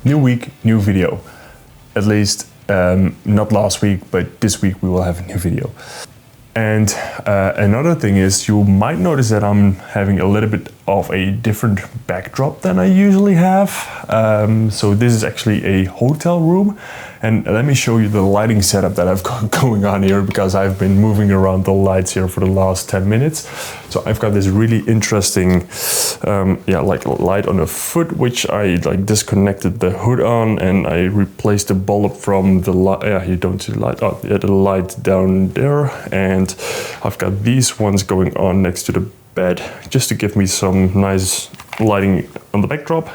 New week, new video. At least not last week, but this week we will have a new video. And another thing is, you might notice that I'm having a little bit of a different backdrop than I usually have. So this is actually a hotel room. And let me show you the lighting setup that I've got going on here, because I've been moving around the lights here for the last 10 minutes. So I've got this really interesting, like light on the foot, which I disconnected the hood on, and I replaced the bulb from the light. Yeah, you don't see the light. Oh, yeah, the light down there. And I've got these ones going on next to the bed, just to give me some nice lighting on the backdrop.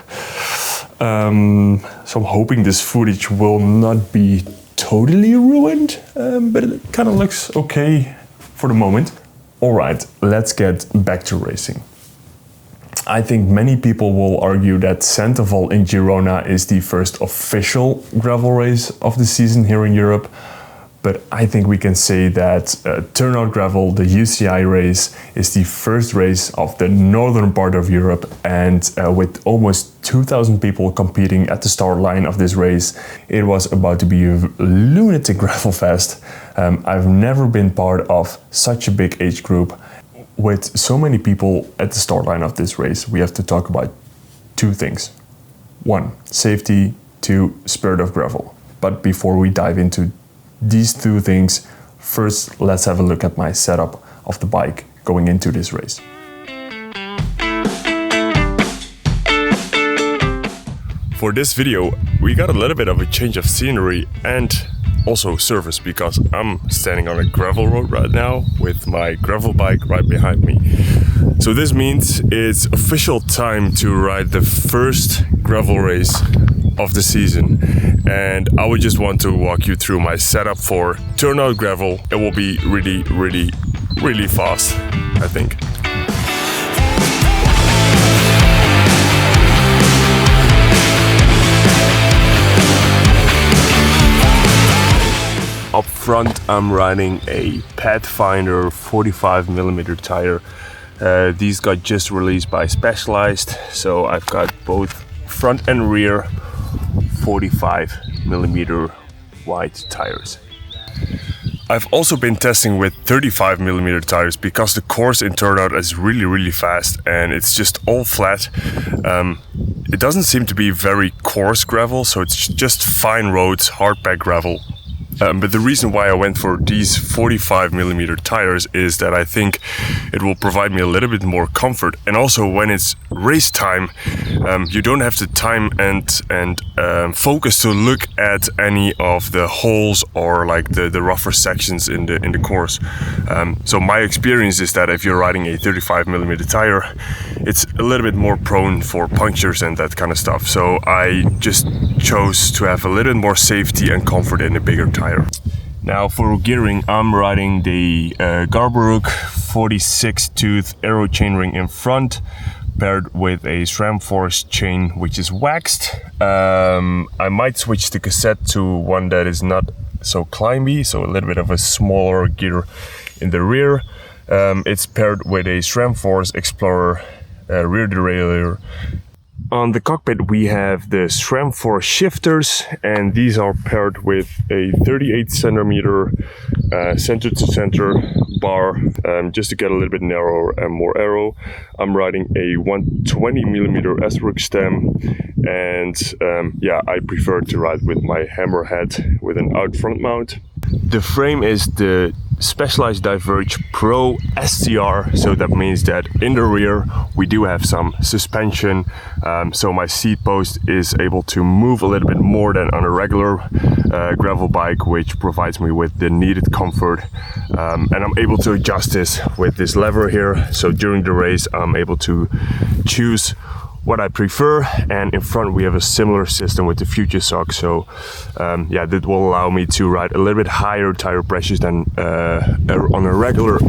So I'm hoping this footage will not be totally ruined, but it kind of looks okay for the moment. All right, let's get back to racing. I think many people will argue that Sandoval in Girona is the first official gravel race of the season here in Europe. But I think we can say that Turnhout Gravel, the UCI race, is the first race of the northern part of Europe, and with almost 2,000 people competing at the start line of this race, it was about to be a lunatic gravel fest. I've never been part of such a big age group. With so many people at the start line of this race, we have to talk about two things. One, safety. Two, spirit of gravel. But before we dive into these two things, first let's have a look at my setup of the bike going into this race. For this video, we got a little bit of a change of scenery and also surface, because I'm standing on a gravel road right now with my gravel bike right behind me. So this means it's official time to ride the first gravel race of the season, and I would just want to walk you through my setup for Turnhout Gravel. It will be really fast, I think. Up front, I'm riding a Pathfinder 45mm tire. These got just released by Specialized, so I've got both front and rear 45mm wide tires. I've also been testing with 35mm tires, because the course in Turnhout is really fast and it's just all flat. It doesn't seem to be very coarse gravel, so it's just fine roads, hard packed gravel. But the reason why I went for these 45mm tires is that I think it will provide me a little bit more comfort, and also when it's race time, you don't have the time and focus to look at any of the holes or like the rougher sections in the course. So my experience is that if you're riding a 35mm tire, it's a little bit more prone for punctures and that kind of stuff. So I just chose to have a little bit more safety and comfort in a bigger tire. Now for gearing, I'm riding the Garbaruk 46 tooth aero chainring in front, paired with a SRAM Force chain which is waxed. I might switch the cassette to one that is not so climby, so a little bit of a smaller gear in the rear. It's paired with a SRAM Force Explorer rear derailleur. On the cockpit we have the SRAM Force shifters, and these are paired with a 38cm center to center bar, just to get a little bit narrower and more aero. I'm riding a 120mm S-Work stem, and I prefer to ride with my hammerhead with an out front mount. The frame is the Specialized Diverge Pro STR, so that means that in the rear we do have some suspension, so my seat post is able to move a little bit more than on a regular gravel bike, which provides me with the needed comfort, and I'm able to adjust this with this lever here, so during the race I'm able to choose what I prefer. And in front we have a similar system with the Future Sock, so that will allow me to ride a little bit higher tire pressures than on a regular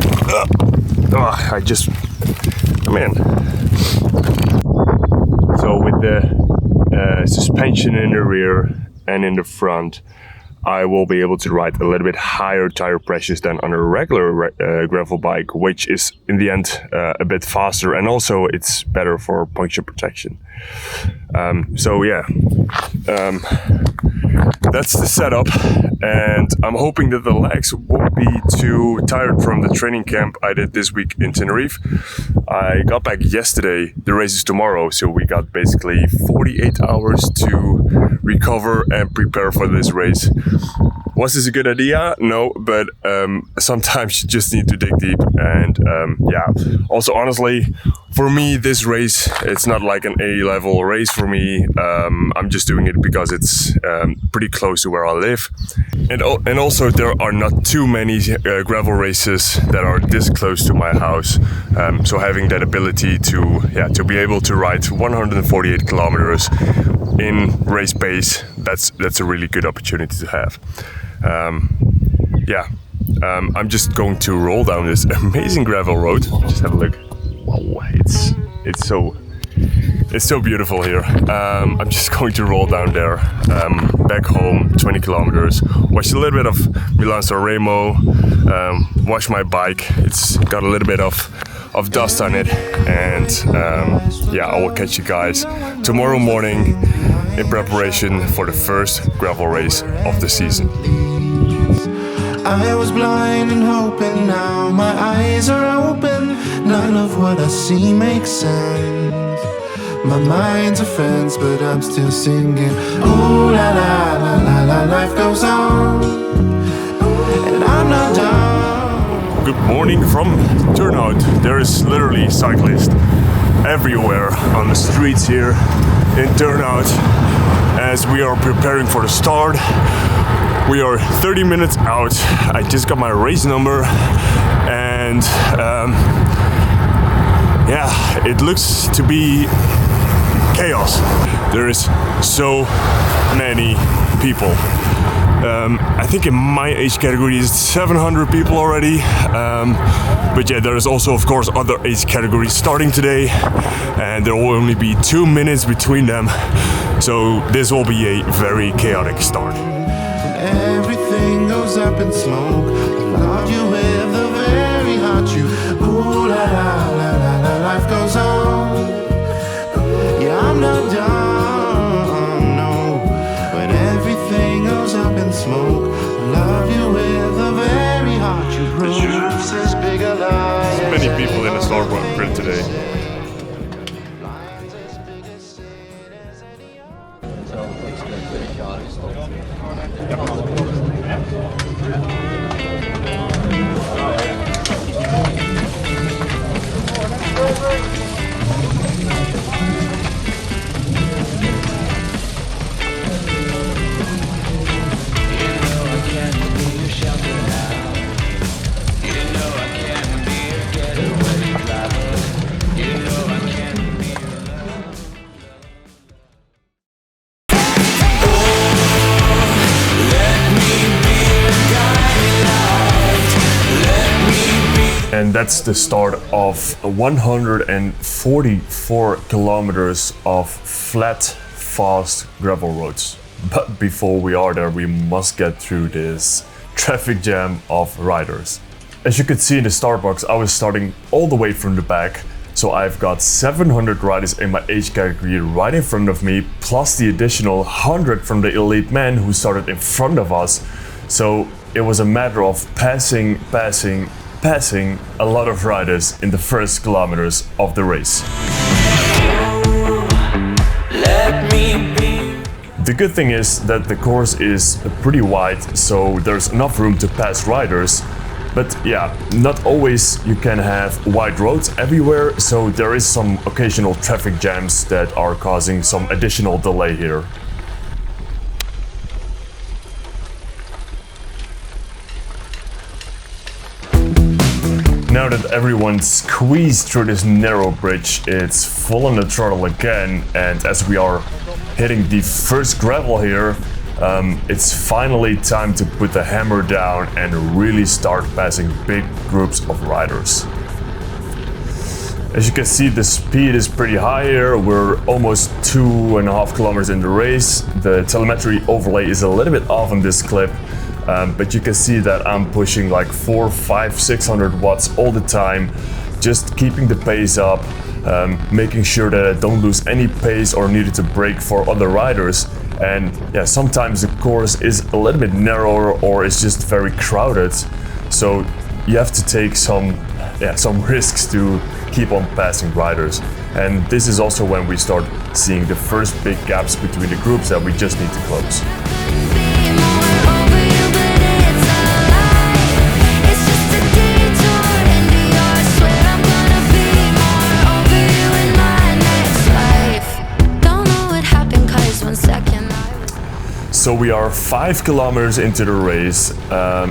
So with the suspension in the rear and in the front, I will be able to ride a little bit higher tire pressures than on a regular gravel bike, which is in the end a bit faster, and also it's better for puncture protection. that's the setup, and I'm hoping that the legs won't be too tired from the training camp I did this week in Tenerife. I got back yesterday, the race is tomorrow, so we got basically 48 hours to recover and prepare for this race. Was this a good idea? No, but sometimes you just need to dig deep, and yeah. Also, honestly, for me, this race, it's not like an A-level race for me. I'm just doing it because it's pretty close to where I live. And also, there are not too many gravel races that are this close to my house. So having that ability to be able to ride 148 kilometers in race pace, that's a really good opportunity to have. I'm just going to roll down this amazing gravel road. Just have a look. Wow, it's so beautiful here. I'm just going to roll down there, back home, 20 kilometers, watch a little bit of Milan-San Remo, wash my bike. It's got a little bit of dust on it, and I will catch you guys tomorrow morning in preparation for the first gravel race of the season. I was blind and hoping, now my eyes are open. None of what I see makes sense. My mind's a fence, but I'm still singing. Ooh la la la la la, life goes on, and I'm not done. Good morning from Turnhout. There is literally cyclists everywhere on the streets here in Turnhout as we are preparing for the start. We are 30 minutes out. I just got my race number, and it looks to be chaos. There is so many people. I think in my age category it's 700 people already. But yeah, there is also of course other age categories starting today, and there will only be 2 minutes between them. So this will be a very chaotic start. Everything goes up in smoke. I love you with a very hot you. Ooh la la la la la, life goes on. Yeah, I'm not done, no. When everything goes up in smoke, I love you with a very hot you. Rose is bigger lies. So many people in the Starbucks grid today. And that's the start of 144 kilometers of flat, fast gravel roads. But before we are there, we must get through this traffic jam of riders. As you could see in the start box, I was starting all the way from the back. So I've got 700 riders in my age category right in front of me, plus the additional 100 from the elite men who started in front of us. So it was a matter of passing a lot of riders in the first kilometers of the race. The good thing is that the course is pretty wide, so there's enough room to pass riders. But yeah, not always you can have wide roads everywhere, so there is some occasional traffic jams that are causing some additional delay here. Now that everyone's squeezed through this narrow bridge, it's full on the throttle again, and as we are hitting the first gravel here, it's finally time to put the hammer down and really start passing big groups of riders. As you can see, the speed is pretty high here. We're almost 2.5 kilometers in the race. The telemetry overlay is a little bit off on this clip. But you can see that I'm pushing like 400, 500, 600 watts all the time, just keeping the pace up. making sure that I don't lose any pace or needed to brake for other riders. And yeah, sometimes the course is a little bit narrower or it's just very crowded. So you have to take some risks to keep on passing riders. And this is also when we start seeing the first big gaps between the groups that we just need to close. So we are 5 kilometers into the race.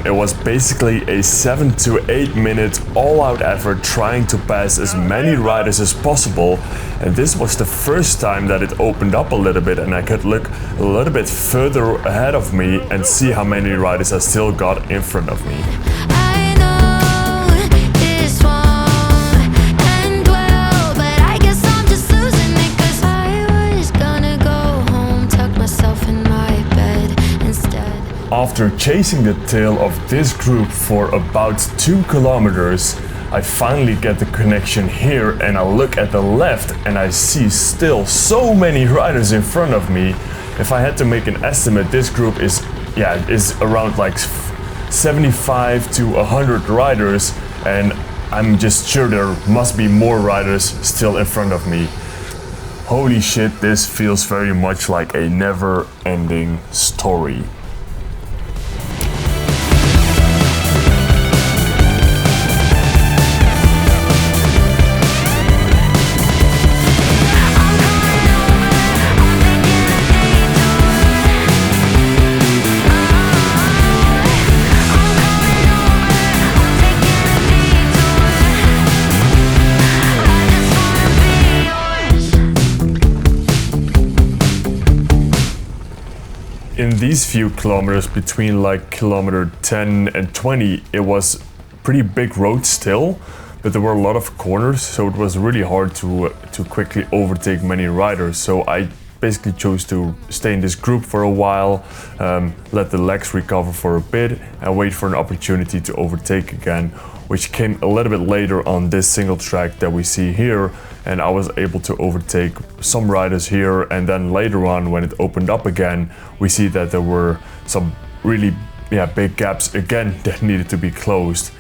It was basically a 7 to 8 minute all-out effort trying to pass as many riders as possible. And this was the first time that it opened up a little bit and I could look a little bit further ahead of me and see how many riders I still got in front of me. After chasing the tail of this group for about 2 kilometers, I finally get the connection here and I look at the left and I see still so many riders in front of me. If I had to make an estimate, this group is around like 75 to 100 riders, and I'm just sure there must be more riders still in front of me. Holy shit, this feels very much like a never-ending story. In these few kilometers between like kilometer 10 and 20, it was pretty big road still, but there were a lot of corners, so it was really hard to quickly overtake many riders. So I basically chose to stay in this group for a while, let the legs recover for a bit and wait for an opportunity to overtake again, which came a little bit later on this single track that we see here. And I was able to overtake some riders here, and then later on when it opened up again, we see that there were some really big gaps again that needed to be closed.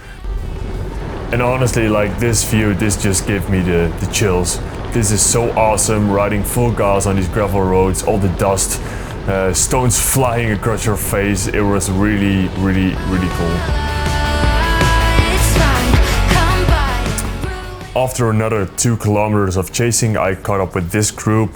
And honestly, like this view, this just gave me the chills. This is so awesome, riding full gas on these gravel roads, all the dust, stones flying across your face. It was really, really, really cool. After another 2 kilometers of chasing, I caught up with this group.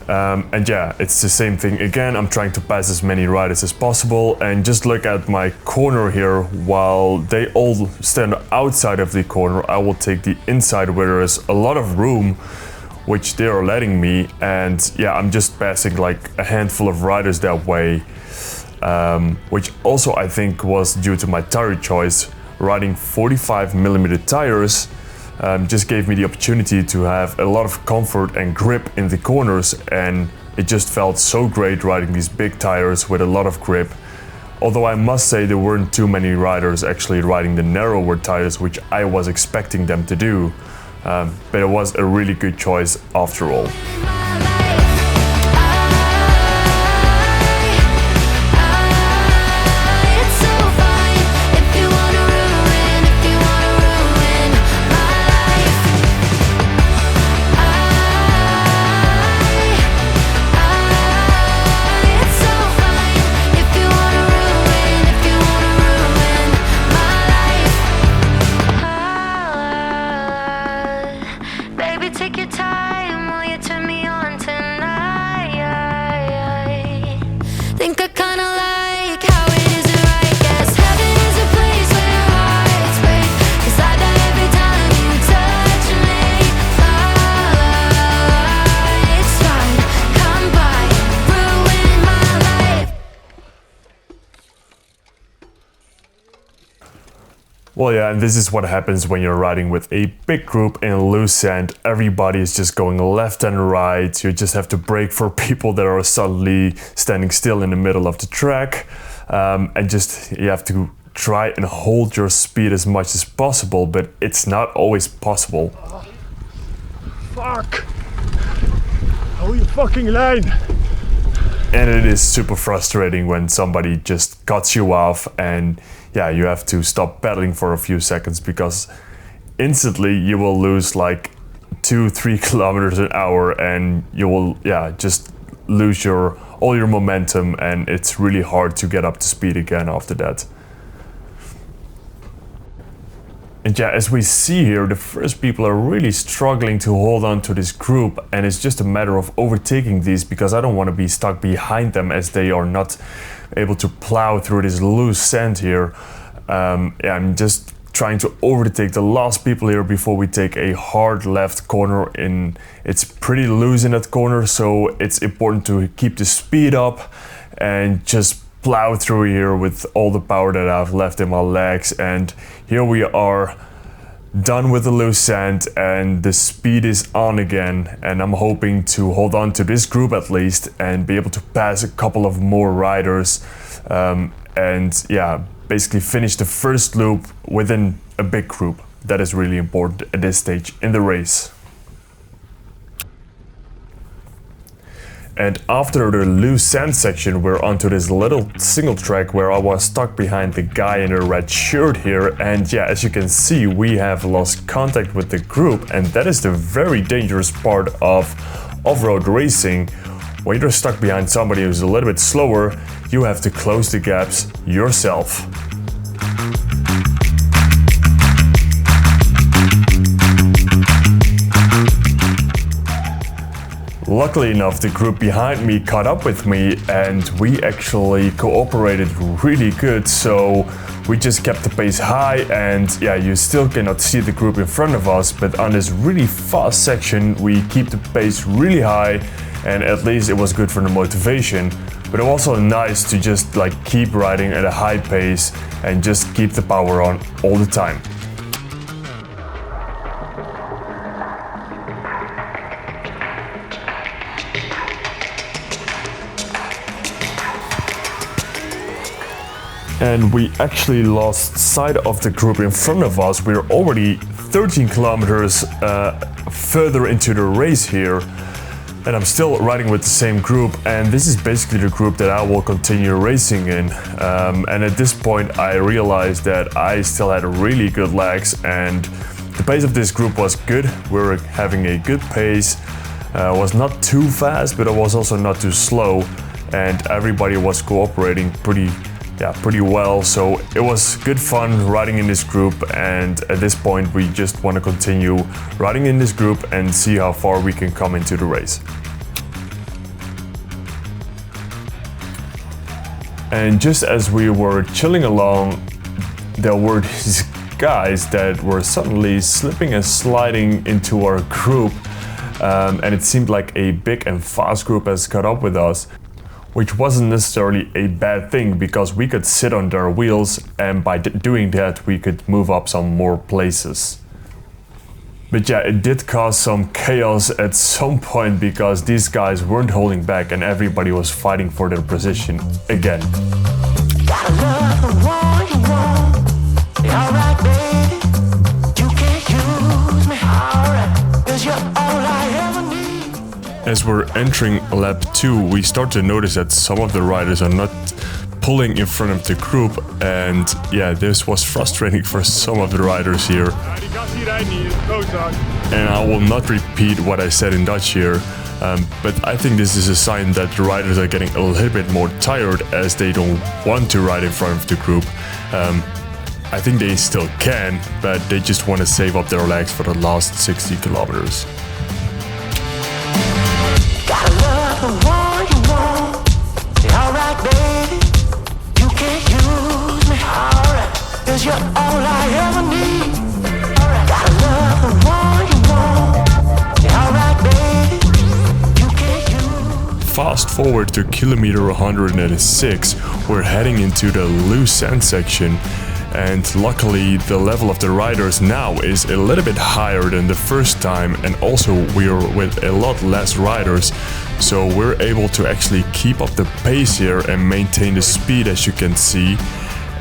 And yeah, it's the same thing again. I'm trying to pass as many riders as possible, and just look at my corner here. While they all stand outside of the corner, I will take the inside where there is a lot of room, which they are letting me. And yeah, I'm just passing like a handful of riders that way, which also I think was due to my tire choice. Riding 45mm tires just gave me the opportunity to have a lot of comfort and grip in the corners, and it just felt so great riding these big tires with a lot of grip. Although I must say there weren't too many riders actually riding the narrower tires, which I was expecting them to do, but it was a really good choice after all. Well, yeah, and this is what happens when you're riding with a big group in loose sand. Everybody is just going left and right. You just have to brake for people that are suddenly standing still in the middle of the track. And just, you have to try and hold your speed as much as possible, but it's not always possible. Fuck! Hou je fucking lijn! And it is super frustrating when somebody just cuts you off and yeah, you have to stop pedaling for a few seconds because instantly you will lose like 2-3 kilometers an hour and you will just lose all your momentum, and it's really hard to get up to speed again after that. And yeah, as we see here, the first people are really struggling to hold on to this group, and it's just a matter of overtaking these because I don't want to be stuck behind them as they are not able to plow through this loose sand here. I'm just trying to overtake the last people here before we take a hard left corner in. It's pretty loose in that corner, so it's important to keep the speed up and just plow through here with all the power that I've left in my legs. And here we are, done with the loose sand, and the speed is on again, and I'm hoping to hold on to this group at least and be able to pass a couple of more riders, and yeah, basically finish the first loop within a big group. That is really important at this stage in the race. And after the loose sand section, we're onto this little single track where I was stuck behind the guy in a red shirt here. And yeah, as you can see, we have lost contact with the group, and that is the very dangerous part of off-road racing. When you're stuck behind somebody who's a little bit slower, you have to close the gaps yourself. Luckily enough, the group behind me caught up with me and we actually cooperated really good, so we just kept the pace high. And yeah, you still cannot see the group in front of us, but on this really fast section we keep the pace really high, and at least it was good for the motivation. But it was also nice to just like keep riding at a high pace and just keep the power on all the time. And we actually lost sight of the group in front of us. We're already 13 kilometers further into the race here, and I'm still riding with the same group, and this is basically the group that I will continue racing in. And at this point I realized that I still had really good legs, and the pace of this group was good. We were having a good pace. Was not too fast, but it was also not too slow, and everybody was cooperating pretty well, so it was good fun riding in this group. And at this point we just want to continue riding in this group and see how far we can come into the race. And just as we were chilling along, there were these guys that were suddenly slipping and sliding into our group, and it seemed like a big and fast group has caught up with us, which wasn't necessarily a bad thing because we could sit on their wheels, and by doing that we could move up some more places. But yeah, it did cause some chaos at some point because these guys weren't holding back and everybody was fighting for their position again. Gotta love the one you want. You're alright, baby. You can't use me. Alright, 'cause you're all I ever need. As we're entering lap 2, we start to notice that some of the riders are not pulling in front of the group, and yeah, this was frustrating for some of the riders here. And I will not repeat what I said in Dutch here, but I think this is a sign that the riders are getting a little bit more tired as they don't want to ride in front of the group. I think they still can, but they just want to save up their legs for the last 60 kilometers. Gotta love the one you want. You're alright, baby. You can't use me. Alright, 'cause you're all I ever need. Alright, gotta love the one you want. You're alright, baby. You can't use. Fast forward to kilometer 106, we're heading into the loose sand section. And luckily the level of the riders now is a little bit higher than the first time, and also we're with a lot less riders, so we're able to actually keep up the pace here and maintain the speed, as you can see.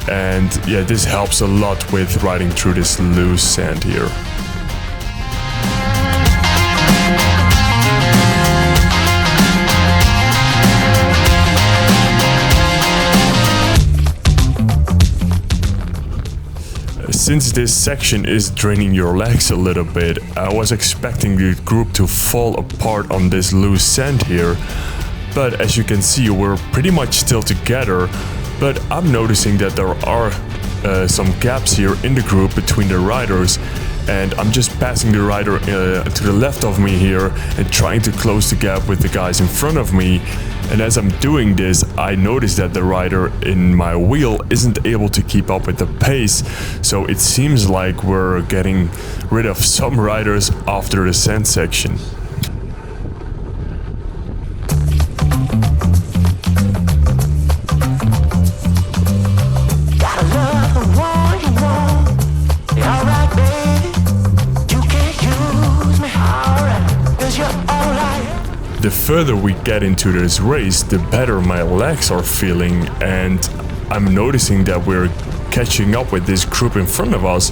And yeah, this helps a lot with riding through this loose sand here. Since this section is draining your legs a little bit, I was expecting the group to fall apart on this loose sand here, but as you can see we're pretty much still together, but I'm noticing that there are some gaps here in the group between the riders, and I'm just passing the rider to the left of me here and trying to close the gap with the guys in front of me. And as I'm doing this, I notice that the rider in my wheel isn't able to keep up with the pace, so it seems like we're getting rid of some riders after the sand section. The further we get into this race, the better my legs are feeling, and I'm noticing that we're catching up with this group in front of us,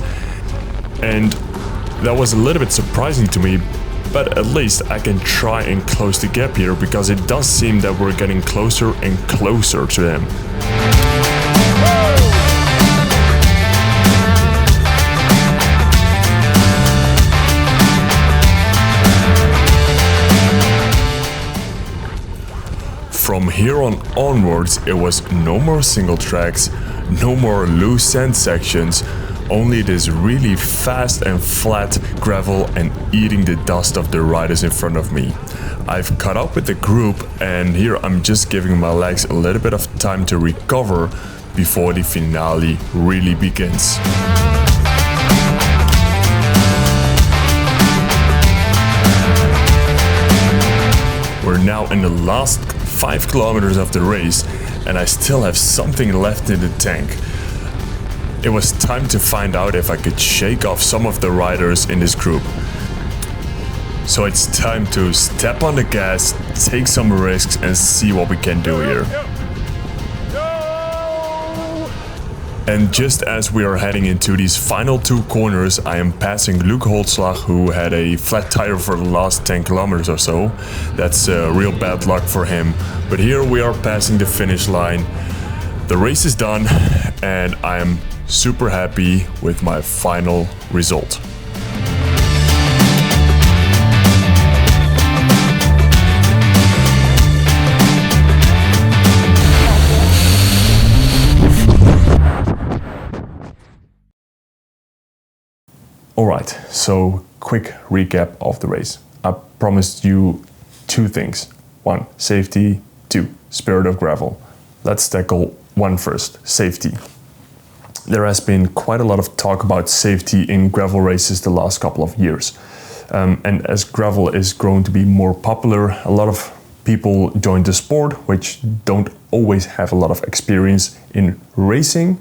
and that was a little bit surprising to me, but at least I can try and close the gap here, because it does seem that we're getting closer and closer to them. From here on onwards, it was no more single tracks, no more loose sand sections, only this really fast and flat gravel and eating the dust of the riders in front of me. I've caught up with the group, and here I'm just giving my legs a little bit of time to recover before the finale really begins. We're now in the last 5 kilometers of the race, and I still have something left in the tank. It was time to find out if I could shake off some of the riders in this group. So it's time to step on the gas, take some risks, and see what we can do here. And just as we are heading into these final 2 corners, I am passing Luke Holtzlag, who had a flat tire for the last 10 kilometers or so. That's real bad luck for him. But here we are passing the finish line. The race is done, and I am super happy with my final result. Alright, so quick recap of the race. I promised you 2 things. 1, safety. 2, spirit of gravel. Let's tackle 1 first, safety. There has been quite a lot of talk about safety in gravel races the last couple of years. And as gravel is growing to be more popular, a lot of people join the sport which don't always have a lot of experience in racing,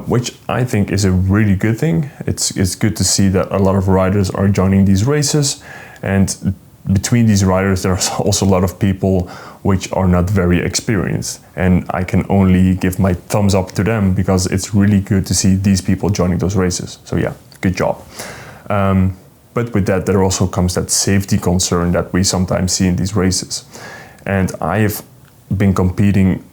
which I think is a really good thing. It's good to see that a lot of riders are joining these races, and between these riders there's also a lot of people which are not very experienced, and I can only give my thumbs up to them because it's really good to see these people joining those races. So yeah, good job. But with that, there also comes that safety concern that we sometimes see in these races. And I have been competing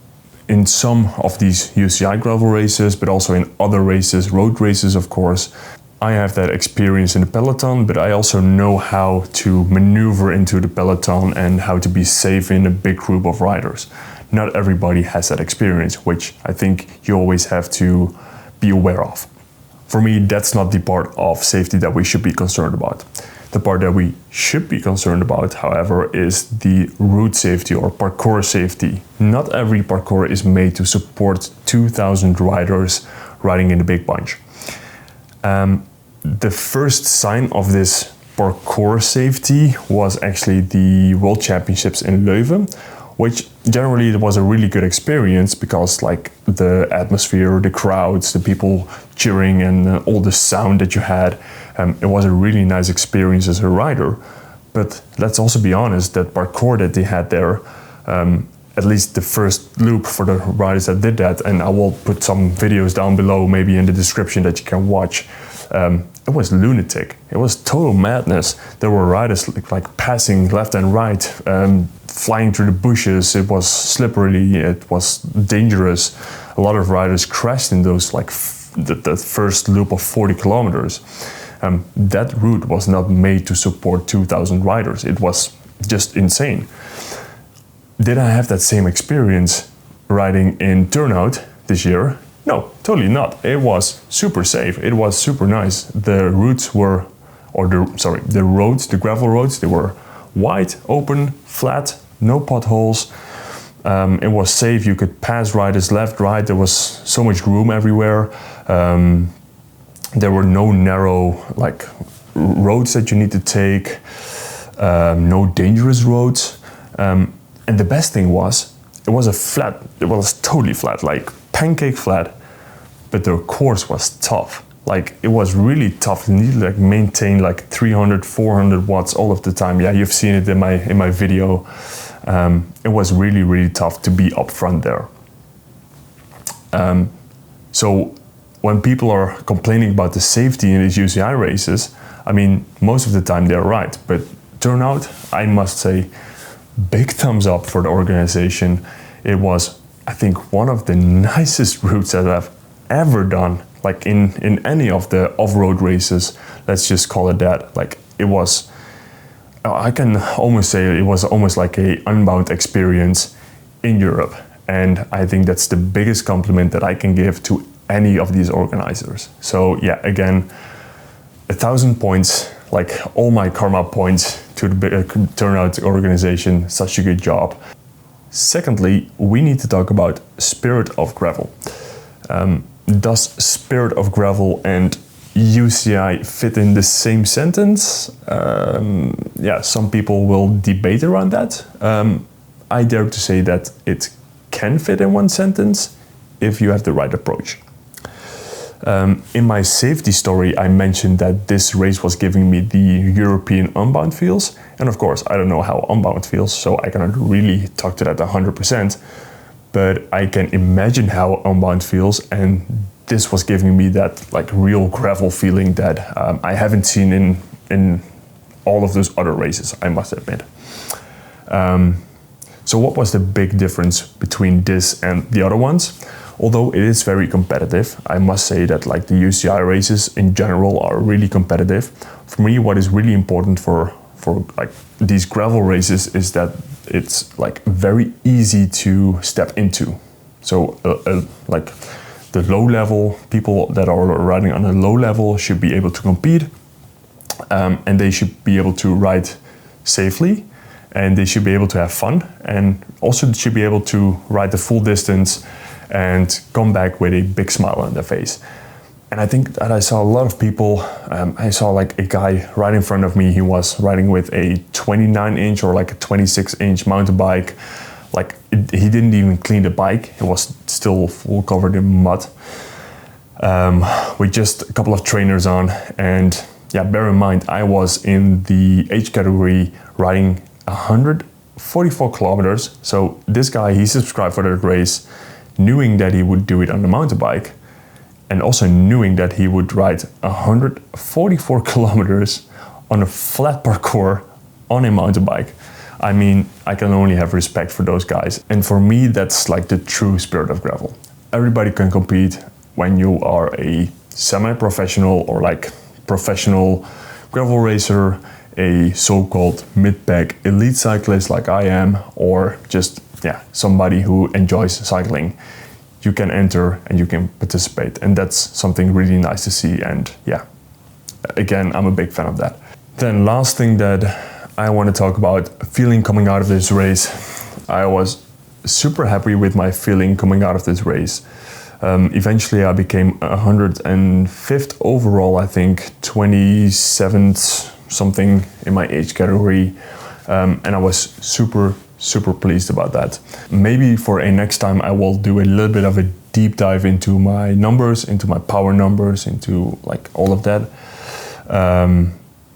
in some of these UCI gravel races, but also in other races, road races, of course. I have that experience in the peloton, but I also know how to maneuver into the peloton and how to be safe in a big group of riders. Not everybody has that experience, which I think you always have to be aware of. For me, that's not the part of safety that we should be concerned about. The part that we should be concerned about, however, is the route safety or parcours safety. Not every parcours is made to support 2,000 riders riding in a big bunch. The first sign of this parcours safety was actually the World Championships in Leuven, which generally was a really good experience because like the atmosphere, the crowds, the people cheering and all the sound that you had, it was a really nice experience as a rider. But let's also be honest, that parcours that they had there, at least the first loop for the riders that did that, and I will put some videos down below, maybe in the description that you can watch. It was lunatic. It was total madness. There were riders like passing left and right, flying through the bushes. It was slippery. It was dangerous. A lot of riders crashed in those the first loop of 40 kilometers, that route was not made to support 2,000 riders. It was just insane. Did I have that same experience riding in Turnhout this year? No, totally not. It was super safe. It was super nice. The routes were, the roads, the gravel roads, they were wide, open, flat, no potholes. It was safe. You could pass riders left, right. There was so much room everywhere. There were no narrow roads that you need to take. No dangerous roads. And the best thing was, it was totally flat, like pancake flat, but the course was tough. Like, it was really tough. You need to maintain 300, 400 watts all of the time. Yeah, you've seen it in my video. It was really, really tough to be up front there. So when people are complaining about the safety in these UCI races, I mean, most of the time they're right. But Turnhout, I must say, big thumbs up for the organization. It was, I think, one of the nicest routes that I've ever done, in any of the off-road races. Let's just call it that. It was, I can almost say it was almost like a Unbound experience in Europe. And I think that's the biggest compliment that I can give to any of these organizers. So yeah, again, 1,000 points, all my karma points to the Turnhout organization. Such a good job. Secondly, we need to talk about Spirit of Gravel. Does Spirit of Gravel and UCI fit in the same sentence? Yeah, some people will debate around that. I dare to say that it can fit in one sentence if you have the right approach. In my safety story, I mentioned that this race was giving me the European Unbound feels. And of course, I don't know how Unbound feels, so I cannot really talk to that 100%. But I can imagine how Unbound feels, and this was giving me that real gravel feeling that I haven't seen in all of those other races, I must admit. So what was the big difference between this and the other ones? Although it is very competitive, I must say that the UCI races in general are really competitive. For me, what is really important for these gravel races is that it's very easy to step into. So the low level people that are riding on a low level should be able to compete, and they should be able to ride safely, and they should be able to have fun, and also should be able to ride the full distance and come back with a big smile on their face. And I think that I saw a lot of people, I saw a guy right in front of me, he was riding with a 29-inch or a 26-inch mountain bike. He didn't even clean the bike, it was still full covered in mud. With just a couple of trainers on, and yeah, bear in mind, I was in the age category riding 144 kilometers. So this guy, he subscribed for that race, knowing that he would do it on the mountain bike, and also knowing that he would ride 144 kilometers on a flat parkour on a mountain bike. I mean, I can only have respect for those guys. And for me, that's the true Spirit of Gravel. Everybody can compete when you are a semi-professional or professional gravel racer, a so-called mid-pack elite cyclist like I am, or just somebody who enjoys cycling. You can enter and you can participate, and that's something really nice to see. And yeah, again, I'm a big fan of that. Then last thing that I want to talk about, feeling coming out of this race. I was super happy with my feeling coming out of this race. Eventually I became 105th overall, I think 27th something in my age category, and I was super pleased about that. Maybe for a next time I will do a little bit of a deep dive into my numbers, into my power numbers, into all of that.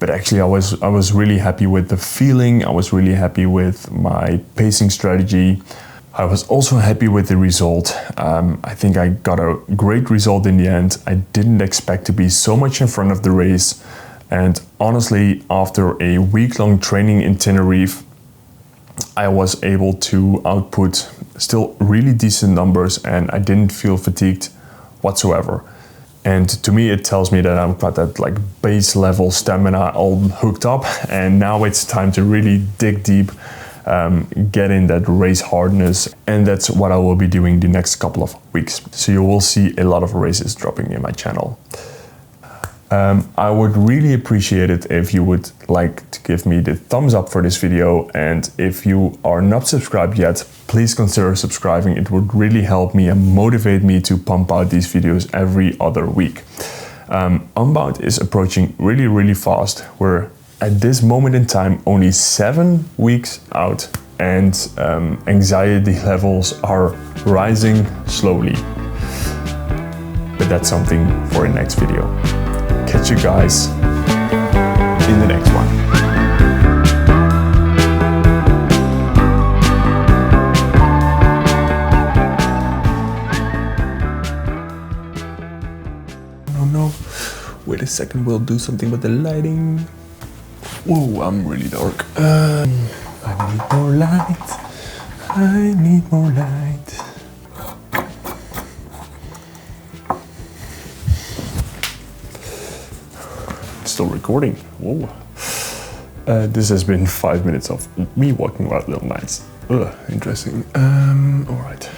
But actually I was really happy with the feeling. I was really happy with my pacing strategy. I was also happy with the result. I think I got a great result in the end. I didn't expect to be so much in front of the race. And honestly, after a week-long training in Tenerife, I was able to output still really decent numbers, and I didn't feel fatigued whatsoever. And to me, it tells me that I've got that like base level stamina all hooked up, and now it's time to really dig deep, get in that race hardness, and that's what I will be doing the next couple of weeks. So you will see a lot of races dropping in my channel. I would really appreciate it if you would like to give me the thumbs up for this video, and if you are not subscribed yet, please consider subscribing. It would really help me and motivate me to pump out these videos every other week. Unbound is approaching really fast. We're at this moment in time only 7 weeks out, and anxiety levels are rising slowly. But that's something for the next video. Catch you guys in the next one. No, wait a second, we'll do something with the lighting. Whoa, I'm really dark. I need more light. I need more light. Still recording. Whoa. This has been 5 minutes of me walking around little nights. Interesting. All right.